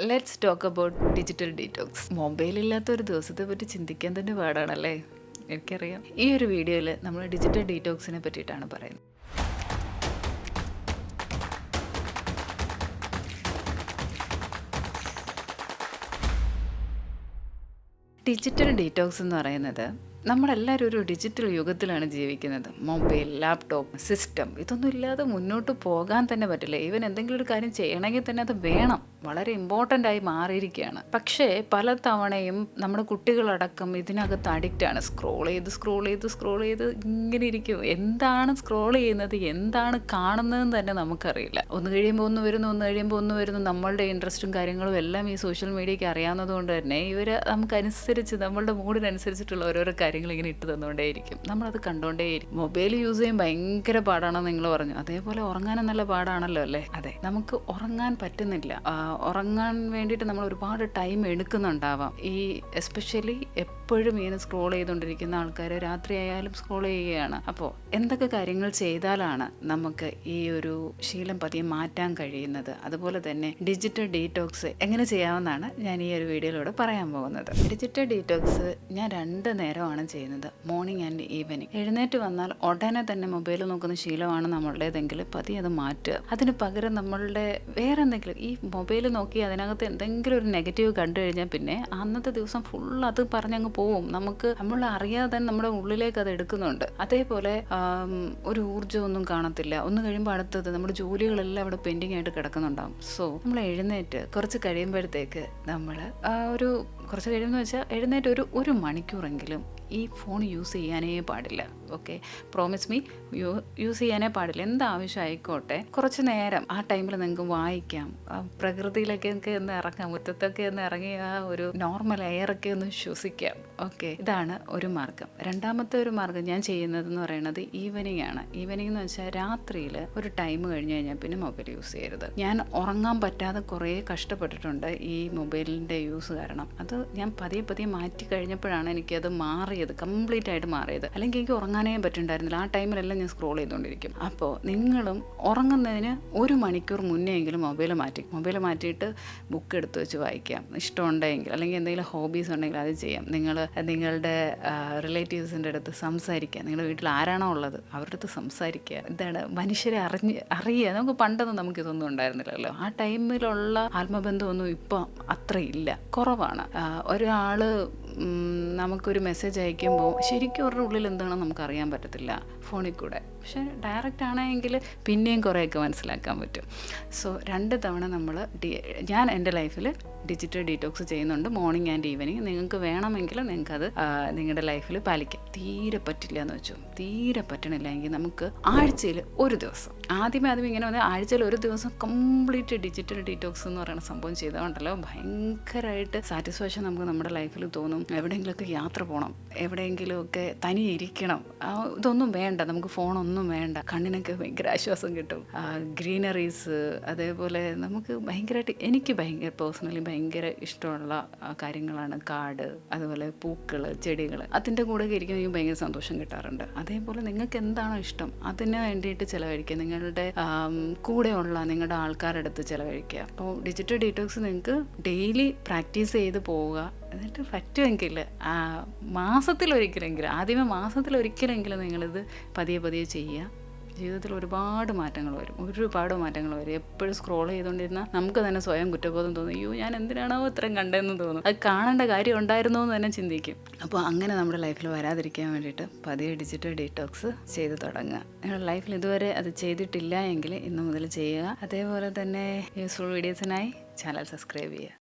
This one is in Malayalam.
Let's talk about digital detox. മൊബൈലില്ലാത്ത ഒരു ദിവസത്തെ പറ്റി ചിന്തിക്കാൻ തന്നെ പാടാണല്ലേ? എനിക്കറിയാം. ഈ ഒരു വീഡിയോയിൽ നമ്മൾ ഡിജിറ്റൽ ഡീറ്റോക്സിനെ പറ്റിയിട്ടാണ് പറയുന്നത്. ഡിജിറ്റൽ ഡീറ്റോക്സ് എന്ന് പറയുന്നത് നമ്മളെല്ലാവരും ഒരു ഡിജിറ്റൽ യുഗത്തിലാണ് ജീവിക്കുന്നത്. മൊബൈൽ, ലാപ്ടോപ്പ്, സിസ്റ്റം ഇതൊന്നും ഇല്ലാതെ മുന്നോട്ട് പോകാൻ തന്നെ പറ്റില്ല. ഈവൻ എന്തെങ്കിലും ഒരു കാര്യം ചെയ്യണമെങ്കിൽ തന്നെ അത് വേണം, വളരെ ഇമ്പോർട്ടൻ്റ് ആയി മാറിയിരിക്കുകയാണ്. പക്ഷേ പല തവണയും നമ്മുടെ കുട്ടികളടക്കം ഇതിനകത്ത് അഡിക്റ്റാണ്. സ്ക്രോൾ ചെയ്ത് ഇങ്ങനെ ഇരിക്കും. എന്താണ് സ്ക്രോൾ ചെയ്യുന്നത്, എന്താണ് കാണുന്നതെന്ന് തന്നെ നമുക്കറിയില്ല. ഒന്ന് കഴിയുമ്പോൾ ഒന്ന് വരുന്നു. നമ്മളുടെ ഇൻട്രസ്റ്റും കാര്യങ്ങളും എല്ലാം ഈ സോഷ്യൽ മീഡിയയ്ക്ക് അറിയാവുന്നത് കൊണ്ട് തന്നെ ഇവർ നമുക്കനുസരിച്ച് നമ്മളുടെ മൂഡിനനുസരിച്ചിട്ടുള്ള ഓരോരോ കാര്യങ്ങൾ ഇങ്ങനെ ഇട്ട് തന്നുകൊണ്ടേയിരിക്കും. നമ്മളത് കണ്ടുകൊണ്ടേയിരിക്കും. മൊബൈൽ യൂസ് ചെയ്യാൻ ഭയങ്കര പാടാണെന്ന് നിങ്ങൾ പറഞ്ഞു. അതേപോലെ ഉറങ്ങാനും നല്ല പാടാണല്ലോ അല്ലേ? അതെ, നമുക്ക് ഉറങ്ങാൻ പറ്റുന്നില്ല. ഉറങ്ങാൻ വേണ്ടിയിട്ട് നമ്മൾ ഒരുപാട് ടൈം എടുക്കുന്നുണ്ടാവാം. ഈ എസ്പെഷ്യലി എപ്പോഴും ഇങ്ങനെ സ്ക്രോൾ ചെയ്തുകൊണ്ടിരിക്കുന്ന ആൾക്കാർ രാത്രി ആയാലും സ്ക്രോൾ ചെയ്യുകയാണ്. അപ്പോൾ എന്തൊക്കെ കാര്യങ്ങൾ ചെയ്താലാണ് നമുക്ക് ഈ ഒരു ശീലം പതിയെ മാറ്റാൻ കഴിയുന്നത്, അതുപോലെ തന്നെ ഡിജിറ്റൽ ഡീറ്റോക്സ് എങ്ങനെ ചെയ്യാമെന്നാണ് ഞാൻ ഈ ഒരു വീഡിയോയിലൂടെ പറയാൻ പോകുന്നത്. ഡിജിറ്റൽ ഡീറ്റോക്സ് ഞാൻ 2 നേരമാണ് ചെയ്യുന്നത്, മോർണിംഗ് ആൻഡ് ഈവനിങ്. എഴുന്നേറ്റ് വന്നാൽ ഉടനെ തന്നെ മൊബൈൽ നോക്കുന്ന ശീലമാണ് നമ്മളുടേതെങ്കിൽ പതിയെ അത് മാറ്റുക. അതിന് പകരം നമ്മളുടെ വേറെ എന്തെങ്കിലും, ഈ മൊബൈൽ നോക്കി അതിനകത്ത് എന്തെങ്കിലും ഒരു നെഗറ്റീവ് കണ്ടു കഴിഞ്ഞാൽ പിന്നെ അന്നത്തെ ദിവസം ഫുൾ അത് പറഞ്ഞങ്ങ് പോവും. നമ്മൾ അറിയാതെ തന്നെ നമ്മുടെ ഉള്ളിലേക്ക് അത് എടുക്കുന്നുണ്ട്. അതേപോലെ ഒരു ഊർജ്ജമൊന്നും കാണത്തില്ല. ഒന്ന് കഴിയുമ്പോൾ അടുത്തത് നമ്മുടെ ജോലികളെല്ലാം അവിടെ പെൻഡിങ് ആയിട്ട് കിടക്കുന്നുണ്ടാകും. സോ നമ്മൾ എഴുന്നേറ്റ് കുറച്ച് കഴിയുമ്പോഴത്തേക്ക് നമ്മൾ കുറച്ച് കഴിയുമെന്ന് വെച്ചാൽ എഴുന്നേറ്റ് ഒരു മണിക്കൂറെങ്കിലും ഈ ഫോൺ യൂസ് ചെയ്യാനേ പാടില്ല. ഓക്കെ, പ്രോമിസ് മീ, യൂസ് ചെയ്യാനേ പാടില്ല. എന്താവശ്യമായിക്കോട്ടെ കുറച്ച് നേരം ആ ടൈമിൽ നിങ്ങൾക്ക് വായിക്കാം, പ്രകൃതിയിലൊക്കെ ഒന്ന് ഇറങ്ങാം, മുറ്റത്തൊക്കെ ഒന്ന് ഇറങ്ങി ആ ഒരു നോർമൽ എയറൊക്കെ ഒന്ന് ശ്വസിക്കാം. ഓക്കെ, ഇതാണ് ഒരു മാർഗം. രണ്ടാമത്തെ ഒരു മാർഗം ഞാൻ ചെയ്യുന്നതെന്ന് പറയുന്നത് ഈവനിങ് ആണ്. ഈവനിങ് എന്ന് വെച്ചാൽ രാത്രിയിൽ ഒരു ടൈം കഴിഞ്ഞ് കഴിഞ്ഞാൽ പിന്നെ മൊബൈൽ യൂസ് ചെയ്യരുത്. ഞാൻ ഉറങ്ങാൻ പറ്റാതെ കുറേ കഷ്ടപ്പെട്ടിട്ടുണ്ട് ഈ മൊബൈലിൻ്റെ യൂസ് കാരണം. അത് ഞാൻ പതിയെ മാറ്റി കഴിഞ്ഞപ്പോഴാണ് എനിക്കത് കംപ്ലീറ്റ് ആയിട്ട് മാറിയത്. അല്ലെങ്കിൽ എനിക്ക് ഉറങ്ങാനേ പറ്റുന്നുണ്ടായിരുന്നില്ല. ആ ടൈമിലെല്ലാം ഞാൻ സ്ക്രോൾ ചെയ്തുകൊണ്ടിരിക്കും. അപ്പോൾ നിങ്ങളും ഉറങ്ങുന്നതിന് 1 മണിക്കൂർ മുന്നേ എങ്കിലും മൊബൈൽ മാറ്റിയിട്ട് ബുക്ക് എടുത്ത് വെച്ച് വായിക്കാം, ഇഷ്ടമുണ്ടെങ്കിൽ. അല്ലെങ്കിൽ എന്തെങ്കിലും ഹോബീസ് ഉണ്ടെങ്കിൽ അത് ചെയ്യാം. നിങ്ങളുടെ റിലേറ്റീവ്സിൻ്റെ അടുത്ത് സംസാരിക്കുക. നിങ്ങളുടെ വീട്ടിൽ ആരാണോ ഉള്ളത് അവരുടെ അടുത്ത് സംസാരിക്കുക. ഇതാണ് മനുഷ്യരെ അറിയുക. നമുക്ക് പണ്ടൊന്നും നമുക്കിതൊന്നും ഉണ്ടായിരുന്നില്ലല്ലോ. ആ ടൈമിലുള്ള ആത്മബന്ധമൊന്നും ഇപ്പം അത്ര ഇല്ല, കുറവാണ്. ഒരാൾ നമുക്കൊരു മെസ്സേജ് അയക്കുമ്പോൾ ശരിക്കും അവരുടെ ഉള്ളിൽ എന്താണെന്ന് നമുക്ക് അറിയാൻ പറ്റത്തില്ല ഫോണിൽ കൂടെ. പക്ഷേ ഡയറക്റ്റ് ആണെങ്കിൽ പിന്നെയും കുറേയൊക്കെ മനസ്സിലാക്കാൻ പറ്റും. സോ 2 തവണ ഞാൻ എൻ്റെ ലൈഫിൽ ഡിജിറ്റൽ ഡീറ്റോക്സ് ചെയ്യുന്നുണ്ട്, മോർണിംഗ് ആൻഡ് ഈവനിങ്. നിങ്ങൾക്ക് വേണമെങ്കിൽ നിങ്ങൾക്കത് നിങ്ങളുടെ ലൈഫിൽ പാലിക്കാം. തീരെ പറ്റില്ല എന്ന് വെച്ചു, തീരെ പറ്റണില്ല എങ്കിൽ നമുക്ക് ആഴ്ചയിൽ ഒരു ദിവസം, ആദ്യമേ ഇങ്ങനെ വന്നാൽ ആഴ്ചയിൽ ഒരു ദിവസം കംപ്ലീറ്റ് ഡിജിറ്റൽ ഡീറ്റോക്സ് എന്ന് പറയുന്ന സംഭവം ചെയ്തുകൊണ്ടല്ലോ ഭയങ്കരമായിട്ട് സാറ്റിസ്ഫാക്ഷൻ നമുക്ക് നമ്മുടെ ലൈഫിൽ തോന്നും. എവിടെയെങ്കിലുമൊക്കെ യാത്ര പോകണം, എവിടെയെങ്കിലുമൊക്കെ തനിയെ ഇരിക്കണം, ഇതൊന്നും വേണ്ട, നമുക്ക് ഫോണൊന്നും വേണ്ട. കണ്ണിനൊക്കെ ഭയങ്കര ആശ്വാസം കിട്ടും. ഗ്രീനറീസ്, അതേപോലെ നമുക്ക് എനിക്ക് പേഴ്സണലി ഭയങ്കര ഇഷ്ടമുള്ള കാര്യങ്ങളാണ് കാട്, അതുപോലെ പൂക്കൾ, ചെടികൾ. അതിൻ്റെ കൂടെയൊക്കെ ഇരിക്കുന്ന എനിക്ക് ഭയങ്കര സന്തോഷം കിട്ടാറുണ്ട്. അതേപോലെ നിങ്ങൾക്ക് എന്താണോ ഇഷ്ടം അതിന് വേണ്ടിയിട്ട് ചിലവഴിക്കുക. നിങ്ങളുടെ കൂടെയുള്ള നിങ്ങളുടെ ആൾക്കാരുടെ അടുത്ത് ചിലവഴിക്കുക. അപ്പോൾ ഡിജിറ്റൽ ഡീറ്റോക്സ് നിങ്ങൾക്ക് ഡെയിലി പ്രാക്ടീസ് ചെയ്ത് പോവുക. എന്നിട്ട് പറ്റുമെങ്കിൽ ആദ്യമേ മാസത്തിലൊരിക്കലെങ്കിലും നിങ്ങളിത് പതിയെ ചെയ്യുക. ജീവിതത്തിൽ ഒരുപാട് മാറ്റങ്ങൾ വരും. എപ്പോഴും സ്ക്രോൾ ചെയ്തുകൊണ്ടിരുന്നാൽ നമുക്ക് തന്നെ സ്വയം കുറ്റബോധം തോന്നും. അയ്യോ, ഞാൻ എന്തിനാണോ ഇത്രയും കണ്ടതെന്ന് തോന്നും. അത് കാണേണ്ട കാര്യം ഉണ്ടായിരുന്നോ എന്ന് തന്നെ ചിന്തിക്കും. അപ്പോൾ അങ്ങനെ നമ്മുടെ ലൈഫിൽ വരാതിരിക്കാൻ വേണ്ടിയിട്ട് പതിയെ ഡിജിറ്റൽ ഡീറ്റോക്സ് ചെയ്ത് തുടങ്ങുക. നിങ്ങളുടെ ലൈഫിൽ ഇതുവരെ അത് ചെയ്തിട്ടില്ല എങ്കിൽ ഇന്ന് മുതൽ ചെയ്യുക. അതേപോലെ തന്നെ യൂസ്ഫുൾ വീഡിയോസിനായി ചാനൽ സബ്സ്ക്രൈബ് ചെയ്യുക.